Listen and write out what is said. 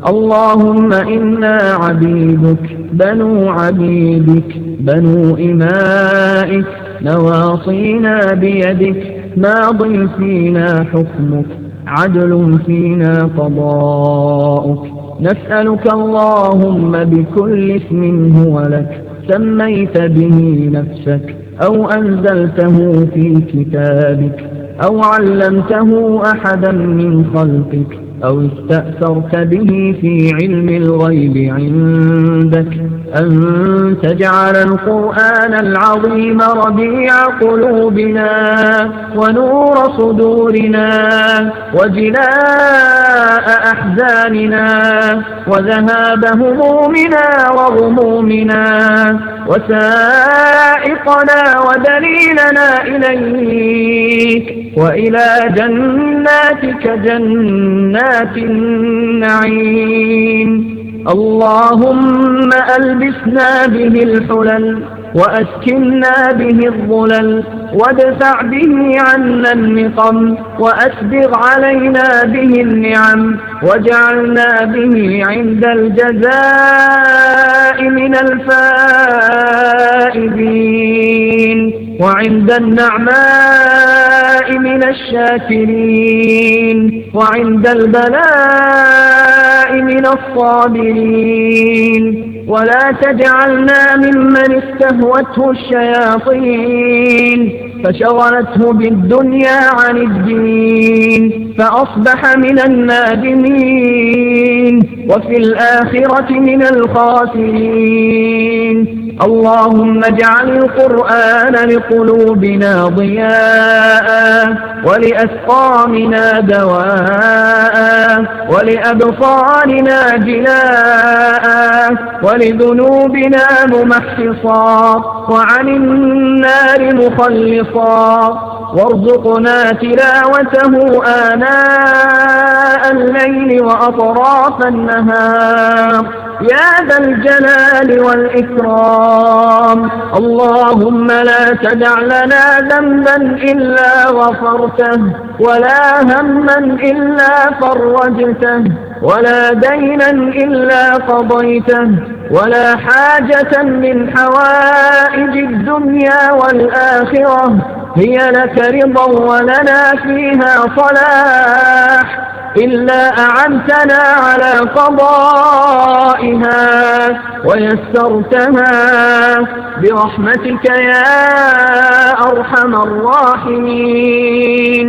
اللهم إنا عبيدك بنو عبيدك بنو إمائك نواصينا بيدك ماض فينا حكمك عدل فينا قضاؤك نسألك اللهم بكل اسم هو لك سميت به نفسك أو أنزلته في كتابك أو علمته أحدا من خلقك أو استأثرت به في علم الغيب عندك أن تجعل القرآن العظيم ربيع قلوبنا ونور صدورنا وجلاء أحزاننا وذهاب همومنا وغمومنا وسائقنا ودليلنا إليك وإلى جناتك جنات النعيم. اللهم ألبسنا به الحلل وأسكننا به الظلل وادفع به عنا النقم وأسبغ علينا به النعم واجعلنا به عند الجزاء من الفائزين وعند النعماء من الشاكرين وعند البلاء من الصابرين. ولا تجعلنا ممن استهوته الشياطين فشغلته بالدنيا عن الدين فأصبح من النادمين وفي الآخرة من الخاسرين. اللهم اجعل القرآن لقلوبنا ضياء ولأسقامنا دواء ولأبصارنا جلاء ولذنوبنا ممحصا وعن النار مخلصا وارزقنا تلاوته آناء الليل وأطراف النهار يا ذا الجلال والإكرام. اللهم لا تدع لنا ذنبا إلا غفرته ولا هما إلا فرجته ولا دينا إلا قضيته ولا حاجة من حوائج الدنيا والآخرة هي لك رضا ولنا فيها صلاح إلا أعنتنا على قضائها ويسرتها برحمتك يا أرحم الراحمين.